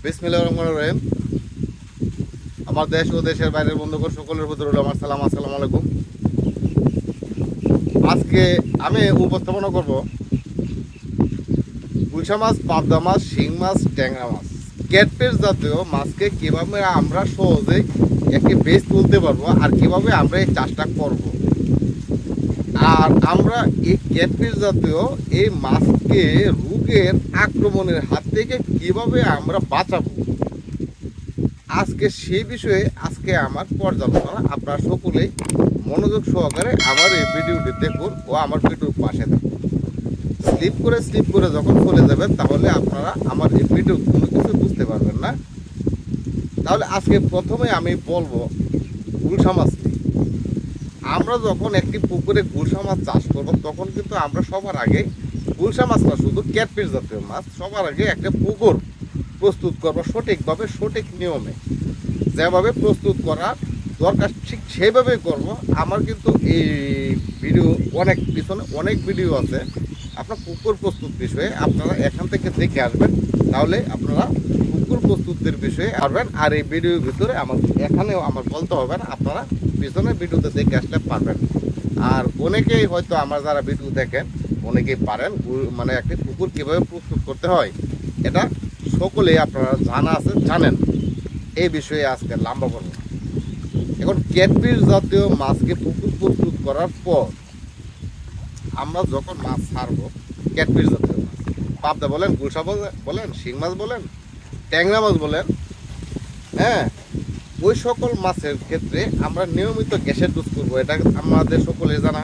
বিসমিল্লাহির রহমানির রহিম। আমার দেশ ও দেশের বাইরের বন্ধুগণ সকলের প্রতি রইল আমার সালাম। আসসালামু আলাইকুম। আজকে আমি উপস্থাপনা করব গুলশা মাছ, পাবদা মাছ, শিং মাছ, ট্যাংরা মাছ, ক্যাটফিশ জাতীয় মাছকে কীভাবে আমরা সহজেই একটি বেচ তুলতে পারবো আর কীভাবে আমরা এই চাষটা করব। আর আমরা এই ক্যাটফিশ জাতীয় এই মাছকে রোগের আক্রমণের হাত থেকে কীভাবে আমরা বাঁচাবো, আজকে সেই বিষয়ে আমার পর্যালোচনা। আপনারা সকলেই মনোযোগ সহকারে আমার এই ভিডিওটি দেখুন ও আমার ভিডিওর পাশে থাকুন। স্লিপ করে যখন চলে যাবেন তাহলে আপনারা আমার এই ভিডিও কোনো কিছু বুঝতে পারবেন না। তাহলে আজকে প্রথমে আমি বলবো গুলশা মাছ নিয়ে। আমরা যখন একটি পুকুরে গুলশা মাছ চাষ করব তখন কিন্তু আমরা সবার আগে গুলশা মাছ না, শুধু ক্যাটফিশ জাতীয় মাছ, সবার আগে একটা পুকুর প্রস্তুত করবো সঠিকভাবে, সঠিক নিয়মে। যেভাবে প্রস্তুত করার দরকার ঠিক সেইভাবেই করব। আমার কিন্তু এই ভিডিও পিছনে অনেক ভিডিও আছে আপনার পুকুর প্রস্তুত বিষয়ে, আপনারা এখান থেকে দেখে আসবেন, তাহলে আপনারা পুকুর প্রস্তুতির বিষয়ে আসবেন। আর এই ভিডিওর ভিতরে এখানেও আমার বলতে হবে না, আপনারা পিছনে ভিডিওতে দেখে আসলে পারবেন। আর অনেকেই হয়তো আমার যারা ভিডিও দেখেন অনেকেই পারেন, মানে একটি পুকুর কীভাবে প্রস্তুত করতে হয় এটা সকলেই আপনারা জানেন। এই বিষয়ে আজকে লম্বা করব। এখন ক্যাটফিশ জাতীয় মাছকে পুকুর প্রস্তুত করার পর আমরা যখন মাছ ছাড়বো, ক্যাটফিশ জাতীয় মাছ, পাবদা বলেন, গুলশা বলেন, শিং মাছ বলেন, ট্যাংরা মাছ বলেন, হ্যাঁ, ওই সকল মাছের ক্ষেত্রে আমরা নিয়মিত গ্যাসের ডোজ করবো, এটা আমাদের সকলের জানা।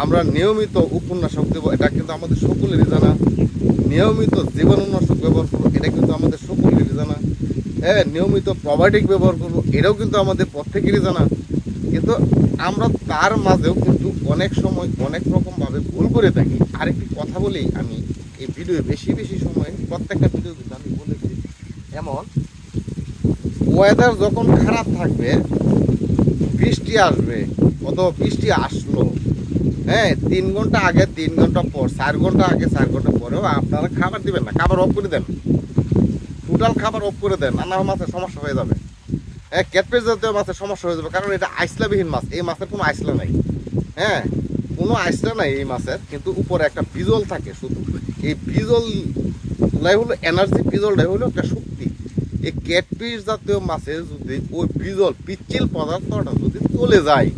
আমরা নিয়মিত উপন্যাসক দেবো, এটা কিন্তু আমাদের সকলেরই জানা। নিয়মিত জীবাণুনাশক ব্যবহার করবো, এটা কিন্তু আমাদের সকলেরই জানা। হ্যাঁ, নিয়মিত প্রোবায়োটিক ব্যবহার করবো, এটাও কিন্তু আমাদের প্রত্যেকেরই জানা। কিন্তু আমরা তার মাঝেও কিন্তু অনেক সময় অনেক রকমভাবে ভুল করে থাকি। আরেকটি কথা বলি, আমি এই ভিডিও বেশি সময় প্রত্যেকটা ভিডিও কিন্তু আমি বলেছি, এমন ওয়েদার যখন খারাপ থাকবে, বৃষ্টি আসবে, অথবা বৃষ্টি আসলো, হ্যাঁ, 3 ঘন্টা আগে, 3 ঘন্টা পর, 4 ঘন্টা আগে, 4 ঘন্টা পরেও আপনারা খাবার দিবেন না, খাবার অফ করে দেন, টোটাল খাবার অফ করে দেন, নানা মাছের সমস্যা হয়ে যাবে। হ্যাঁ, ক্যাটফিশ জাতীয় মাছের সমস্যা হয়ে যাবে, কারণ এটা আইসলাবিহীন মাছ। এই মাছের কোনো আইসলা নাই, হ্যাঁ, কোনো আইসলা নাই এই মাছের, কিন্তু উপরে একটা বিজল থাকে শুধু। এই বিজলটাই হলো এনার্জি, বিজলটাই হলো একটা শক্তি। এই ক্যাটফিশ জাতীয় মাছের যদি ওই বিজল পিচ্ছিল পদার্থটা যদি চলে যায়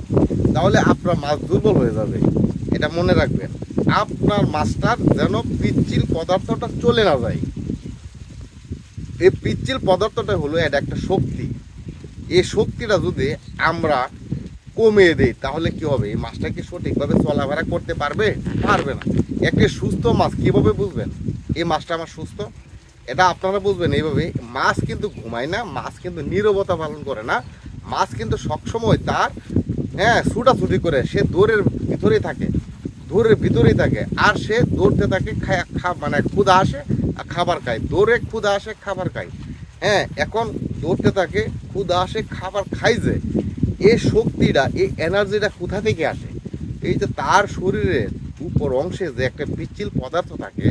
তাহলে আপনার মাছ দুর্বল হয়ে যাবে। এটা মনে রাখবেন, আপনার মাছটার যেন পিচ্ছিল পদার্থটা চলে না যায়। এই পিচ্ছিল পদার্থটা হলো এটা একটা শক্তি। এই শক্তিটা যদি আমরা কমিয়ে দিই তাহলে কি হবে? এই মাছটা কি সঠিকভাবে চলাফেরা করতে পারবে? পারবে না। একটি সুস্থ মাছ কীভাবে বুঝবেন এই মাছটা আমার সুস্থ? এটা আপনারা বুঝবেন এইভাবে। মাছ কিন্তু ঘুমায় না, মাছ কিন্তু নীরবতা পালন করে না, মাছ কিন্তু সবসময় তার ছুটাছুটি করে, সে দৌড়ের ভিতরেই থাকে, আর সে দৌড়তে থাকে, মানে ক্ষুধা আসে আর খাবার খায়, দৌড়ে ক্ষুধা আসে, খাবার খায়। হ্যাঁ, এখন দৌড়তে থাকে, ক্ষুধা আসে, খাবার খাই, যে এই শক্তিটা, এই এনার্জিটা কোথা থেকে আসে? এই যে তার শরীরের উপর অংশে যে একটা পিচ্ছিল পদার্থ থাকে,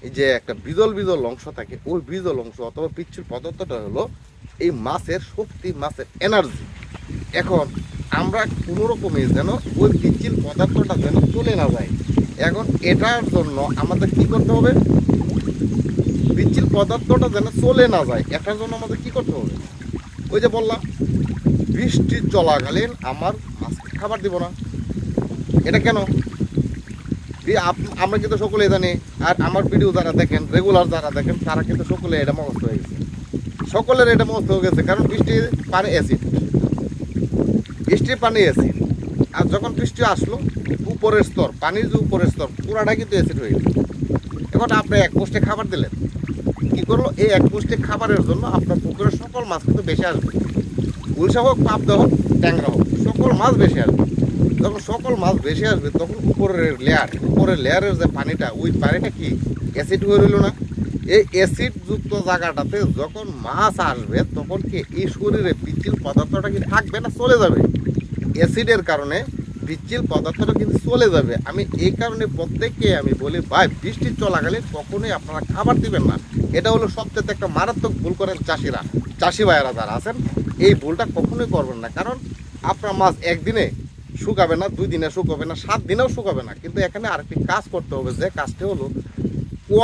এই যে একটা বিজল অংশ থাকে, ওই বিজল অংশ অথবা পিচ্ছিল পদার্থটা হলো এই মাছের শক্তি, মাছের এনার্জি। এখন আমরা কোনো রকমে যেন ওই পিচ্ছিল পদার্থটা যেন চলে না যায়, এখন এটার জন্য আমাদের কি করতে হবে? পিচ্ছিল পদার্থটা যেন চলে না যায়, এটার জন্য আমাদের কি করতে হবে? ওই যে বললাম, বৃষ্টি চলাকালীন আমার মাছকে খাবার দিব না। এটা কেন? আমরা কিন্তু সকলে জানি, আর আমার ভিডিও যারা দেখেন, রেগুলার যারা দেখেন, তারা কিন্তু সকলে এটা মুখস্থ হয়ে গেছে, সকলের এটা মুখস্থ হয়ে গেছে। কারণ বৃষ্টির পানি অ্যাসিড, বৃষ্টির পানি অ্যাসিড, আর যখন বৃষ্টি আসলো উপরের স্তর, পানির যে উপরের স্তর পুরাটা কিন্তু অ্যাসিড হয়ে গেছে। এখন আপনি এক পোস্টে খাবার দিলেন, কি করলো? এই এক পোস্টে খাবারের জন্য আপনার পুকুরের সকল মাছ কিন্তু বেশি আসবে। গুলশা হোক, পাবদা হোক, ট্যাংরা হোক, সকল মাছ বেশি আসবে। যখন সকল মাছ বেশি আসবে তখন উপরের লেয়ারের যে পানিটা, ওই পানিটা কি অ্যাসিড হয়ে রইল না? এই অ্যাসিডযুক্ত জায়গাটাতে যখন মাছ আসবে তখন কি এই শরীরে পিচ্ছিল পদার্থটা কি থাকবে না চলে যাবে? অ্যাসিডের কারণে পিচ্ছিল পদার্থটা কিন্তু চলে যাবে। আমি এই কারণে প্রত্যেককে আমি বলি, ভাই, বৃষ্টি চলাকালীন কখনোই আপনারা খাবার দিবেন না। এটা হলো সবচেয়ে একটা মারাত্মক ভুল করেন চাষি ভাইয়েরা যারা আছেন। এই ভুলটা কখনোই করবেন না, কারণ আপনার মাছ একদিনে শুকাবে না, 2 দিনে শুকাবে না, 7 দিনেও শুকাবে না। কিন্তু এখানে আরেকটি কাজ করতে হবে, যে কাজটা হলো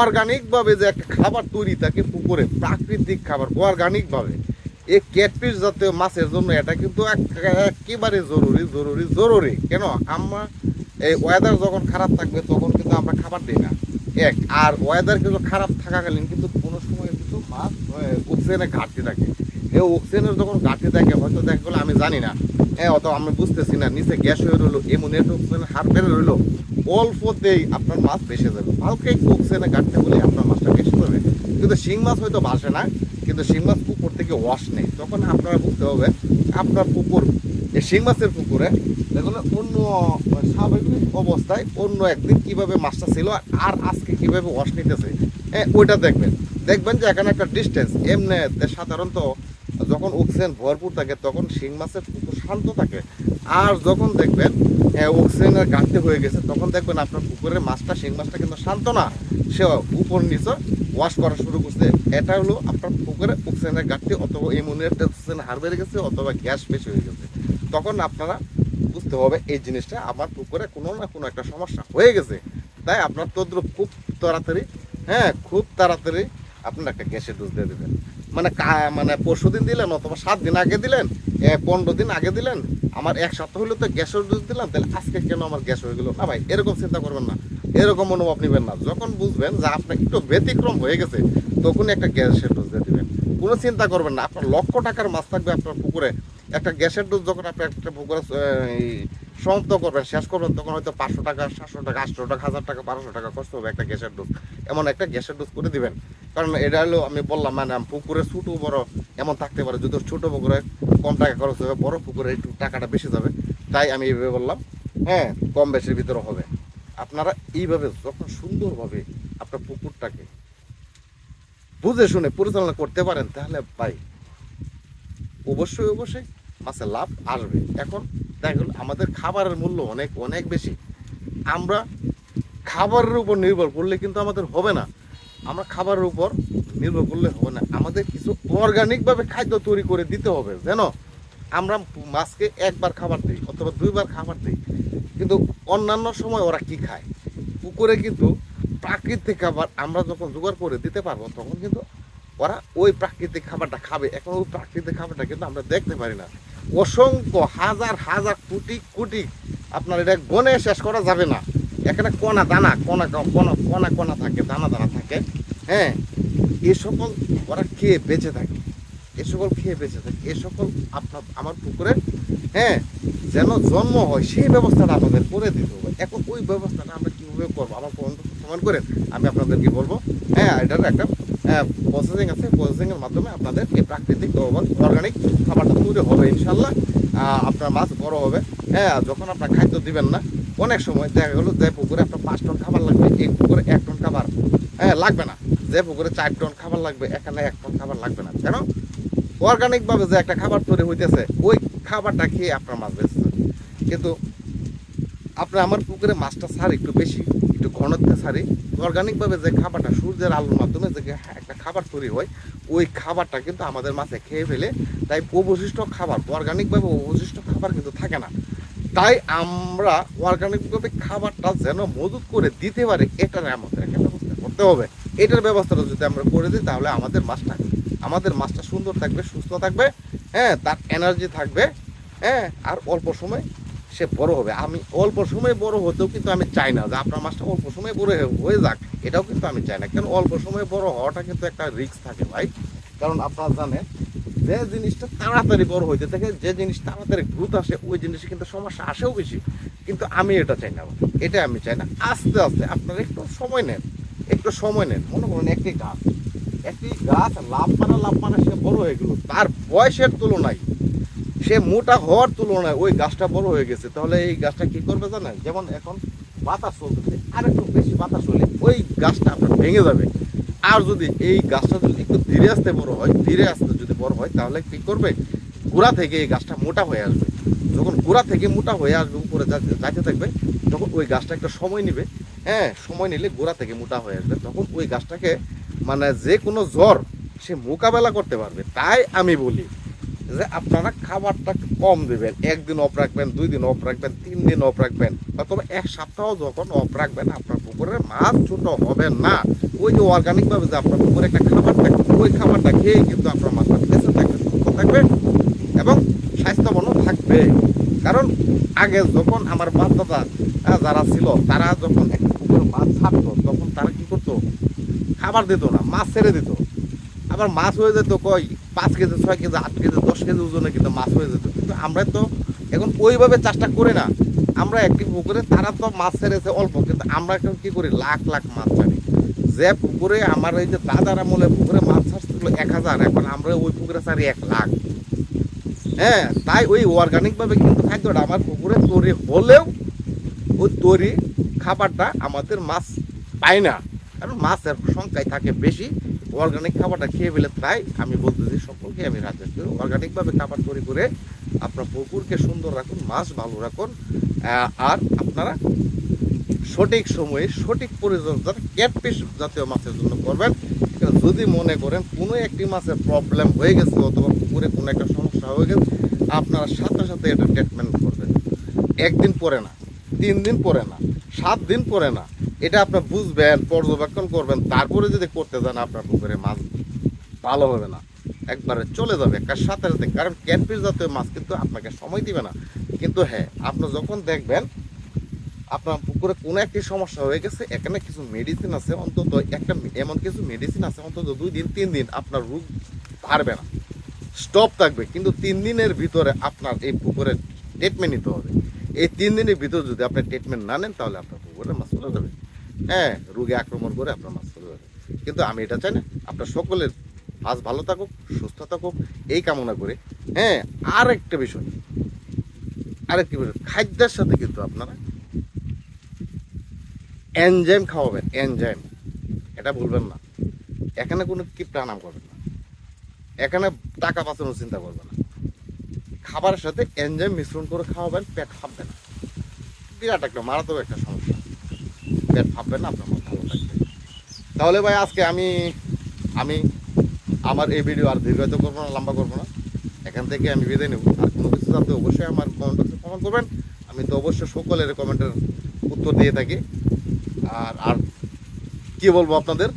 অর্গানিকভাবে যে একটা খাবার তৈরি থাকে পুকুরে, প্রাকৃতিক খাবার অর্গানিকভাবে, এই ক্যাটফিশ জাতীয় মাছের জন্য এটা কিন্তু একেবারে জরুরি। কেন, আমরা এই ওয়েদার যখন খারাপ থাকবে তখন কিন্তু আমরা খাবার দিই না, আর ওয়েদার কিন্তু খারাপ থাকাকালীন কিন্তু কোনো সময় কিন্তু মাছ অক্সিজেনের ঘাটতি থাকে। এই অক্সিজেনের যখন ঘাটতি থাকে, হয়তো দেখা গেলো আমি জানি না, অত আমি বুঝতেছি না, নিচে গ্যাস হয়ে রইলো, এমন একটা অক্সিজেনের হার বেড়ে রইলো, অল্পতেই আপনার মাছ ভেসে যাবে। হালকা একটু অক্সিজেনের ঘাটতি বলে আপনার মাছটা ভেসে যাবে। কিন্তু শিং মাছ হয়তো ভাসে না, কিন্তু শিং মাছ পুকুর থেকে ওয়াশ নেই। তখন আপনারা বুঝতে হবে আপনার পুকুর, এই শিং মাছের পুকুরে দেখুন অন্য স্বাভাবিক অবস্থায় অন্য একদিন কিভাবে মাছটা ছিল আর আজকে কিভাবে ওয়াশ নিতেছে, ওইটা দেখবেন যে এখানে একটা ডিস্টেন্স। এমনি সাধারণত যখন অক্সিজেন ভরপুর থাকে তখন শিং মাছের পুকুর শান্ত থাকে, আর যখন দেখবেন অক্সিজেনের ঘাটতি হয়ে গেছে তখন দেখবেন আপনার পুকুরের মাছটা, শিং মাছটা কিন্তু শান্ত না, সে উপর নিচে ওয়াশ করা শুরু করছে। এটা হলো আপনার পুকুরে অক্সিজেনের ঘাটতি, অথবা এমোনিয়ার অক্সিজেন হার বেড়ে গেছে, অথবা গ্যাস বেশি হয়ে গেছে। তখন আপনারা বুঝতে হবে এই জিনিসটা আমার পুকুরে কোনো না কোনো একটা সমস্যা হয়ে গেছে। তাই আপনার তদ্রুপ খুব তাড়াতাড়ি আপনার একটা গ্যাসের ডোজ দিয়ে দেবেন। মানে পরশু দিন দিলেন, অথবা 7 দিন আগে দিলেন, 15 দিন আগে দিলেন, আমার 1 সপ্তাহ হলে তো গ্যাসের ডোজ দিলাম, তাহলে আজকে কেন আমার গ্যাস হয়ে গেল না ভাই, এরকম চিন্তা করবেন না, এরকম অনুভব নেবেন না। যখন বুঝবেন যে আপনার একটু ব্যতিক্রম হয়ে গেছে তখনই একটা গ্যাসের ডোজ দিয়ে দেবেন। কোনো চিন্তা করবেন না, আপনার লক্ষ টাকার মাছ থাকবে আপনার পুকুরে, একটা গ্যাসের ডোজ যখন আপনি একটা পুকুরে সমাপ্ত করবেন, শেষ করবেন, তখন হয়তো 500 টাকা, 700 টাকা, 800 টাকা, 1000 টাকা, 1200 টাকা কষ্ট হবে একটা গ্যাসের ডোজ। এমন একটা গ্যাসের ডোজ করে দিবেন। কারণ এটা হলো আমি বললাম, মানে পুকুরে ছোটো বড় এমন থাকতে পারে, যদি ছোটো পুকুরে কম টাকা খরচ হবে, বড় পুকুরে একটু টাকাটা বেশি যাবে, তাই আমি এইভাবে বললাম। কম বেশির ভিতরে হবে। আপনারা এইভাবে যখন সুন্দরভাবে আপনার পুকুরটাকে বুঝে শুনে পরিচালনা করতে পারেন, তাহলে ভাই অবশ্যই মাছের লাভ আসবে। এখন দেখুন আমাদের খাবারের মূল্য অনেক বেশি। আমরা খাবারের উপর নির্ভর করলে কিন্তু আমাদের হবে না, আমরা খাবারের উপর নির্ভর করলে হবে না, আমাদের কিছু অর্গানিকভাবে খাদ্য তৈরি করে দিতে হবে। যেন আমরা মাছকে 1 বার খাবার দিই অথবা 2 বার খাবার দিই, কিন্তু অন্যান্য সময় ওরা কি খায়, পুকুরে কিন্তু প্রাকৃতিক খাবার আমরা যখন জোগাড় করে দিতে পারবো, তখন কিন্তু ওরা ওই প্রাকৃতিক খাবারটা খাবে। এখন ওই প্রাকৃতিক খাবারটা কিন্তু আমরা দেখতে পারি না, অসংখ্য হাজার কোটি আপনার এটা গনে শেষ করা যাবে না। এখানে কণা থাকে, দানা থাকে। এই সকল ওরা খেয়ে বেঁচে থাকে, এ সকল আপনার আমার পুকুরে যেন জন্ম হয়, সেই ব্যবস্থাটা আমাদের করে দিতে হবে। এখন ওই ব্যবস্থাটা আমরা কীভাবে করবো, আমার প্রমাণ করেন, আমি আপনাদেরকে বলবো। এটার একটা প্রসেসিং আছে, প্রসেসিংয়ের মাধ্যমে আপনাদের এই প্রাকৃতিক অর্গানিক খাবারটা তৈরি হবে ইনশাল্লাহ। আপনার মাছ বড় হবে। যখন আপনার খাদ্য দিবেন না, অনেক সময় দেখা গেলো যে পুকুরে আপনার 5 টন খাবার লাগবে, এই পুকুরে 1 টন খাবার লাগবে না। যে পুকুরে 4 টন খাবার লাগবে, এখানে 1 টন খাবার লাগবে না। কেন, অর্গানিকভাবে যে একটা খাবার তৈরি হইতেছে, ওই খাবারটা খেয়ে আপনার মাছ বেঁচেছে। কিন্তু আপনার আমার পুকুরে মাছটা ছাড়ি একটু বেশি, একটু ঘনত্বে ছাড়ি, অর্গানিকভাবে যে খাবারটা সূর্যের আলোর মাধ্যমে যে একটা খাবার তৈরি হয়, ওই খাবারটা কিন্তু আমাদের মাছে খেয়ে ফেলে। তাই অবশিষ্ট খাবার, অর্গানিকভাবে অবশিষ্ট খাবার কিন্তু থাকে না। তাই আমরা অর্গানিকভাবে খাবারটা যেন মজুত করে দিতে পারে, এটার আমাদের একটা ব্যবস্থা করতে হবে। এটার ব্যবস্থাটা যদি আমরা করে দিই, তাহলে আমাদের মাছটা সুন্দর থাকবে, সুস্থ থাকবে, তার এনার্জি থাকবে, আর অল্প সময় সে বড় হবে। আমি অল্প সময় বড় হতেও কিন্তু আমি চাই না যে আপনার মাছটা অল্প সময় বড় হয়ে যাক, এটাও কিন্তু আমি চাই না। কারণ অল্প সময় বড় হওয়াটা কিন্তু একটা রিস্ক থাকে ভাই। কারণ আপনারা জানেন, যে জিনিসটা তাড়াতাড়ি বড় হইতে থাকে, যে জিনিস তাড়াতাড়ি দ্রুত আসে, ওই জিনিসে কিন্তু সমস্যা আসেও বেশি। কিন্তু আমি এটা চাই না, আমি চাই না। আস্তে আস্তে আপনারা একটু সময় নেন। মনে করুন একটি গাছ লাভ মানে সে বড় হয়ে গেল, তার বয়সের তুলনায়, সে মোটা হওয়ার তুলনায় ওই গাছটা বড় হয়ে গেছে। তাহলে এই গাছটা কি করবে জানেন? যেমন এখন বাতাস চলতেছে, আর একটু বেশি বাতাস হলে ওই গাছটা আপনার ভেঙে যাবে। আর যদি এই গাছটা যদি একটু ধীরে আস্তে যদি বড় হয়, তাহলে কি করবে? গোড়া থেকে এই গাছটা মোটা হয়ে আসবে। যখন গোড়া থেকে মোটা হয়ে আসবে, উপরে যাইতে থাকবে, তখন ওই গাছটা একটা সময় নিবে। সময় নিলে গোড়া থেকে মোটা হয়ে আসবে। তখন ওই গাছটাকে মানে যে কোনো জ্বর সে মোকাবেলা করতে পারবে। তাই আমি বলি যে আপনারা খাবারটা একটু কম দেবেন, একদিন অফ রাখবেন, 2 দিন অফ রাখবেন, 3 দিন অফ রাখবেন, অথবা 1 সপ্তাহ যখন অফ রাখবেন আপনার পুকুরের মাছ ছোট হবে না। ওই যে অর্গানিকভাবে যে আপনার পুকুরে একটা খাবার থাকবে, ওই খাবারটা খেয়ে কিন্তু আপনার মাছটা বেঁচে থাকবে, সুস্থ থাকবে এবং স্বাস্থ্যবানও থাকবে। কারণ আগে যখন আমার বাপ-দাদা যারা ছিল তারা যখন একটা পুকুরে মাছ ছাড়তো তখন তারা কি করতো, খাবার দিত না, মাছ ছেড়ে দিত। আবার মাছ হয়ে যেত কয় 5 কেজি, 6 কেজি, 8 কেজি, 10 কেজি ওজনে কিন্তু মাছ হয়ে যেত। কিন্তু আমরা তো এখন ওইভাবে চাষটা করি না। আমরা একটি পুকুরে, তারা তো মাছ ছেড়েছে অল্প, কিন্তু আমরা এখন কি করি, লাখ লাখ মাছ ছাড়ি। যে পুকুরে আমার এই যে দাদার আমলে পুকুরে মাছ ছাড়ছিল 1000, এখন আমরা ওই পুকুরে ছাড়ি 1 লাখ। হ্যাঁ, তাই ওই অর্গানিকভাবে কিন্তু খাদ্যটা আমার পুকুরে তৈরি হলেও ওই তৈরি খাবারটা আমাদের মাছ পায় না, কারণ মাছের সংখ্যায় থাকে বেশি। অর্গানিক খাবারটা খেয়ে ফেলে। তাই আমি বলতেছি সকলকে আমি রাখতে অর্গানিকভাবে খাবার তৈরি করে আপনার পুকুরকে সুন্দর রাখুন, মাছ ভালো রাখুন। আর আপনারা সঠিক সময়ে সঠিক পরিচর্যা ক্যাটফিশ জাতীয় মাছের জন্য করবেন। যদি মনে করেন কোনো একটি মাছের প্রবলেম হয়ে গেছে অথবা পুকুরে কোনো একটা সমস্যা হয়ে গেছে, আপনারা সাথে সাথে এটা ট্রিটমেন্ট করবেন। 1 দিন পরে না, 3 দিন পরে না, 7 দিন পরে না, এটা আপনার বুঝবেন, পর্যবেক্ষণ করবেন, তারপরে যদি করতে যান আপনার পুকুরে মাছ ভালো হবে না, একবারে চলে যাবে সাথে সাথে। কারণ ক্যাটফিশ জাতীয় মাছ কিন্তু আপনাকে সময় দিবে না। কিন্তু হ্যাঁ, আপনি যখন দেখবেন আপনার পুকুরে কোনো একটি সমস্যা হয়ে গেছে, এখানে কিছু মেডিসিন আছে, অন্তত একটা এমন কিছু মেডিসিন আছে, অন্তত 2 দিন 3 দিন আপনার রোগ পারবে না, স্টপ থাকবে। কিন্তু 3 দিনের ভিতরে আপনার এই পুকুরের ট্রিটমেন্ট নিতে হবে। এই 3 দিনের ভিতরে যদি আপনি ট্রিটমেন্ট না নেন তাহলে আপনার পুকুরে মাছ চলে যাবে। হ্যাঁ, রোগে আক্রমণ করে আপনার মাছ চলে যাবে। কিন্তু আমি এটা চাই না, আপনার সকলের মাছ ভালো থাকুক, সুস্থ থাকুক, এই কামনা করে। হ্যাঁ, আরেকটি বিষয়, খাদ্যের সাথে কিন্তু আপনারা এনজাইম খাওয়াবেন, এনজাইম, এটা ভুলবেন না। এখানে কোনো কিপটা নাম করবেন না, এখানে টাকা বাঁচানোর চিন্তা করবেন না। খাবারের সাথে এনজাইম মিশ্রণ করে খাওয়াবেন, পেট ফাঁপবে না। বিরাট একটা মারাত্মক একটা সমস্যা, পেট ফাঁপবে না, আপনার মন ভালো থাকবে। তাহলে ভাই আজকে আমি আমার এই ভিডিও আর দীর্ঘায়িত করবো না, লম্বা করবো না, এখান থেকে আমি বিদায় নেব। আর কোনো কিছু জানতে অবশ্যই আমার কমেন্ট বক্সে কমেন্ট করবেন। আমি তো অবশ্যই সকলের কমেন্টের উত্তর দিয়ে থাকি। আর কি বলবো আপনাদের,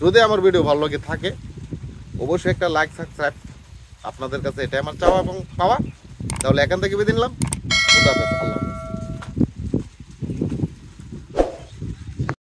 যদি আমার ভিডিও ভালো লাগে থাকে অবশ্যই একটা লাইক, সাবস্ক্রাইব, আপনাদের কাছে এটাই আমার চাওয়া এবং পাওয়া। তাহলে এখান থেকে বিদায় নিলাম। খুদা হাফেজ। আল্লাহ।